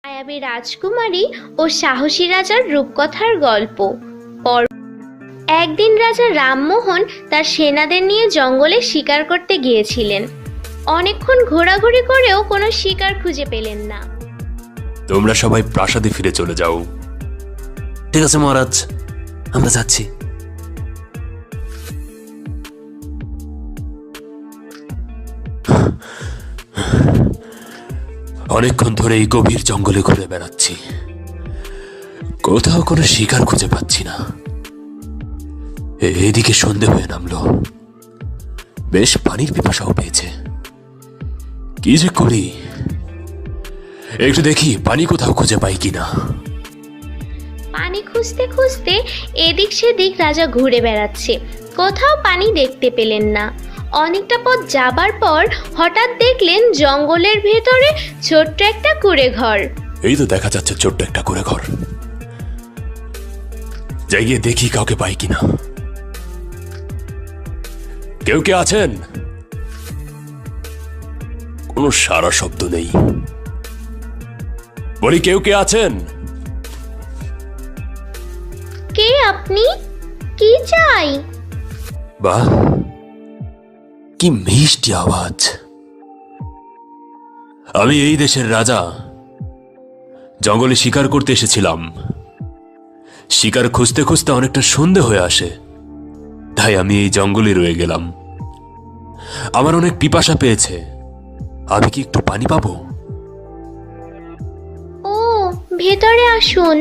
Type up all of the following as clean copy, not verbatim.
মায়াবী রাজকুমারী ও সাহসী রাজার রূপকথার গল্প। একদিন রাজা রামমোহন তার সেনাদের নিয়ে জঙ্গলে শিকার করতে গিয়েছিলেন। অনেকক্ষণ ঘোরাঘুরি করেও কোনো শিকার খুঁজে পেলেন না। তোমরা সবাই প্রাসাদে ফিরে চলে যাও। ঠিক আছে মহারাজ, আমরা যাচ্ছি। অনেকক্ষণ ধরে এই গভীর জঙ্গলে ঘুরে বেড়াচ্ছি, কোথাও কোনো শিকার খুঁজে পাচ্ছি না। এদিকে সন্ধে হয়ে নামলো, বেশ পানির পিপাসাও পেয়েছে। কি যে করি, একটু দেখি পানি কোথাও খুঁজে পাই কিনা। পানি খুঁজতে খুঁজতে এদিক সেদিক রাজা ঘুরে বেড়াচ্ছে, কোথাও পানি দেখতে পেলেন না। অনেকটা পথ যাবার পর হঠাৎ দেখলেন জঙ্গলের ভেতরে ছোট্ট একটা কুঁড়ে ঘর। এই তো দেখা যাচ্ছে ছোট্ট একটা কুঁড়ে ঘর, যাই গিয়ে দেখি কাউকে পাই কিনা। কেউ কে আছেন? কোনো সারা শব্দ নেই। বলি, কেউ কে আছেন? কে আপনি? কি চাই? বাহ, কি মিষ্টি আওয়াজ! আমি এই দেশের রাজা, জঙ্গলে শিকার করতে এসেছিলাম। শিকার খুঁজতে খুঁজতে অনেকটা সন্ধে হয়ে আসে, তাই আমি এই জঙ্গলে রয়ে গেলাম। আমার অনেক পিপাসা পেয়েছে, আমি কি একটু পানি পাবো? ও, ভেতরে আসুন।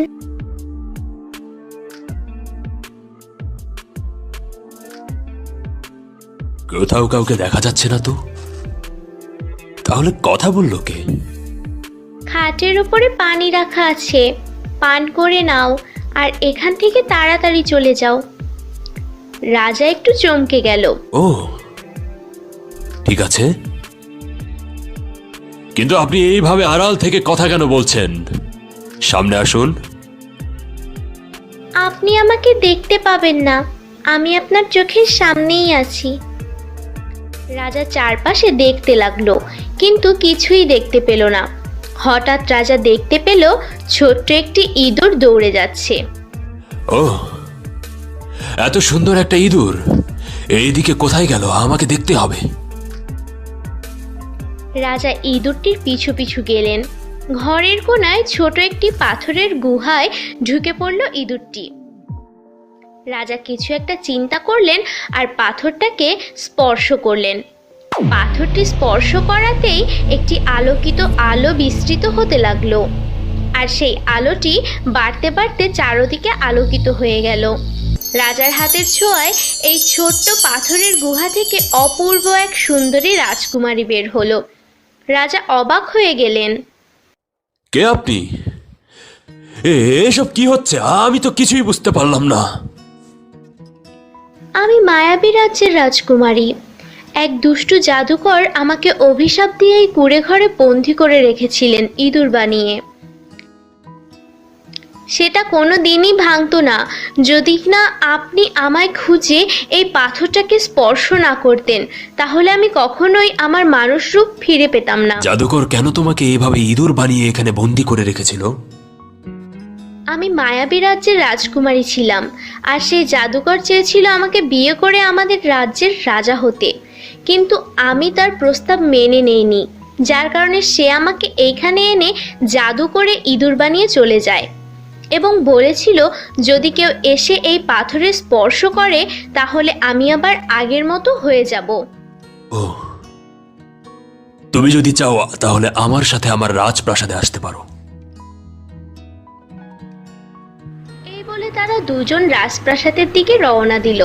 কোথাও কাউকে দেখা যাচ্ছে না তো, তাহলে কথা বললো কে? খাটের উপরে পানি রাখা আছে, পান করে নাও আর এখান থেকে তাড়াতাড়ি চলে যাও। রাজা একটু চমকে গেল। ও, ঠিক আছে, কিন্তু আপনি এইভাবে আড়াল থেকে কথা কেন বলছেন? সামনে আসুন। আপনি আমাকে দেখতে পাবেন না, আমি আপনার চোখের সামনেই আছি। রাজা চারপাশে দেখতে লাগলো, কিন্তু কিছুই দেখতে পেল না। হঠাৎ রাজা দেখতে পেল ছোট্ট একটি ইঁদুর দৌড়ে যাচ্ছে। ও, এত সুন্দর একটা ইঁদুর এইদিকে কোথায় গেল? আমাকে দেখতে হবে। রাজা ইঁদুরটির পিছু পিছু গেলেন। ঘরের কোণায় ছোট একটি পাথরের গুহায় ঢুকে পড়ল ইঁদুরটি। রাজা কিছু একটা চিন্তা করলেন আর পাথরটাকে স্পর্শ করলেন। পাথরটি স্পর্শ করাতেই একটি আলোকিত আলো বিস্তৃত হতে লাগলো, আর সেই আলোটি বাড়তে বাড়তে চারদিকে আলোকিত হয়ে গেল। রাজার হাতের ছোঁয়ায় এই ছোট্ট পাথরের গুহা থেকে অপূর্ব এক সুন্দরী রাজকুমারী বের হলো। রাজা অবাক হয়ে গেলেন। কে আপনি? এসব কি হচ্ছে? আমি তো কিছুই বুঝতে পারলাম না। আমি মায়াবী রাজ্যের রাজকুমারী। এক দুষ্টু জাদুকর আমাকে অভিশাপ দিয়ে এই কুঁড়ে ঘরে বন্দি করে রেখেছিলেন ইঁদুর বানিয়ে। সেটা কোনো দিনই ভাঙতো না যদি না আপনি আমায় খুঁজে এই পাথরটাকে স্পর্শ না করতেন, তাহলে আমি কখনোই আমার মানুষ রূপ ফিরে পেতাম না। জাদুকর কেন তোমাকে এইভাবে ইঁদুর বানিয়ে এখানে বন্দি করে রেখেছিল? আমি মায়াবী রাজ্যের রাজকুমারী ছিলাম, আর সেই জাদুকর চেয়েছিল আমাকে বিয়ে করে আমাদের রাজ্যের রাজা হতে, কিন্তু আমি তার প্রস্তাব মেনে নেইনি, যার কারণে সে আমাকে এইখানে এনে জাদু করে ইঁদুর বানিয়ে চলে যায় এবং বলেছিল যদি কেউ এসে এই পাথরের স্পর্শ করে তাহলে আমি আবার আগের মতো হয়ে যাব। ও, তুমি যদি চাও তাহলে আমার সাথে আমার রাজপ্রাসাদে আসতে পারো। এই বলে তারা দুজন রাজপ্রাসাদের দিকে রওনা দিল।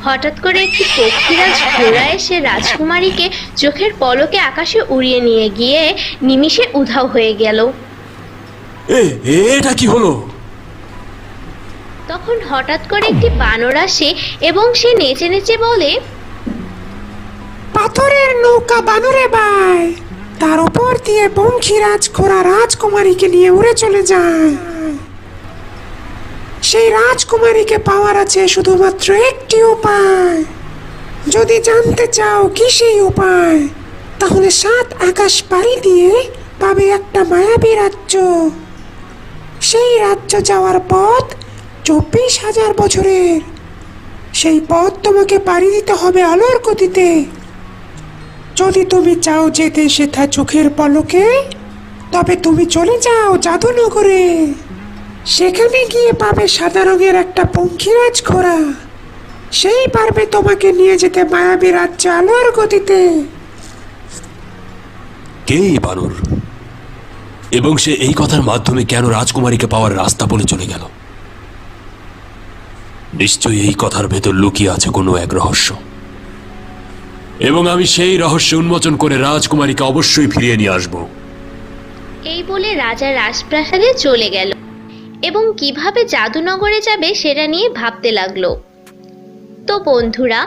হঠাৎ করে একটি পক্ষীরাজ ঘোড়া এসে রাজকুমারীকে চোখের পলকে আকাশে উড়িয়ে নিয়ে গিয়ে নিমিষে উধাও হয়ে গেল। এটা কি হলো? তখন হঠাৎ করে একটি বানর আসে এবং সে নেচে নেচে বলে, পাথরের নৌকা বানরে ভাই, তার উপর দিয়ে পঙ্খিরাজ ঘোড়া রাজকুমারীকে নিয়ে উড়ে চলে যায়। সেই রাজকুমারীকে পাওয়ার আছে শুধুমাত্র একটি উপায়। যদি জানতে চাও কি সেই উপায়, তাহলে 7 আকাশ পাড়ি দিয়ে পাবে একটা মায়াবী রাজ্য। সেই রাজ্য যাওয়ার পথ 24,000 বছরের। সেই পথ তোমাকে পাড়ি দিতে হবে আলোর গতিতে। যদি তুমি চাও যেতে সেথা চোখের পলকে, তবে তুমি চলে যাও জাদুনগরে। সেখানে গিয়ে পাবে সাদা রঙের একটা পঙ্খিরাজ ঘোড়া। সেই পারবে তোমাকে নিয়ে যেতে মায়াবী রাজ্যে আলোর গতিতে। কে এই বানর, এবং সে এই কথার মাধ্যমে কেন রাজকুমারীকে পাওয়ার রাস্তা বলে চলে গেল? নিশ্চয়ই এই কথার ভেতর লুকিয়ে আছে কোনো এক রহস্য, এবং আমি সেই রহস্য উন্মোচন করে রাজকুমারীকে অবশ্যই ফিরিয়ে নিয়ে আসব। এই বলে রাজা রাজপ্রাসাদে চলে গেল এবং কিভাবে জাদুনগরে যাবে সেটা নিয়ে ভাবতে লাগলো। তো বন্ধুরা,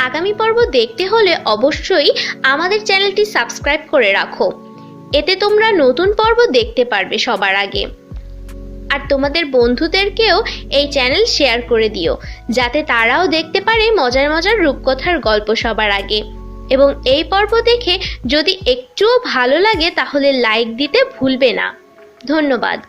আগামী পর্ব দেখতে হলে অবশ্যই আমাদের চ্যানেলটি সাবস্ক্রাইব করে রাখো। এতে তোমরা নতুন পর্ব দেখতে পারবে সবার আগে। আর তোমাদের বন্ধুদেরকেও এই চ্যানেল শেয়ার করে দিও, যাতে তারাও দেখতে পারে মজার মজার রূপকথার গল্প সবার আগে। এবং এই পর্ব দেখে যদি একটুও ভালো লাগে তাহলে লাইক দিতে ভুলবে না। ধন্যবাদ।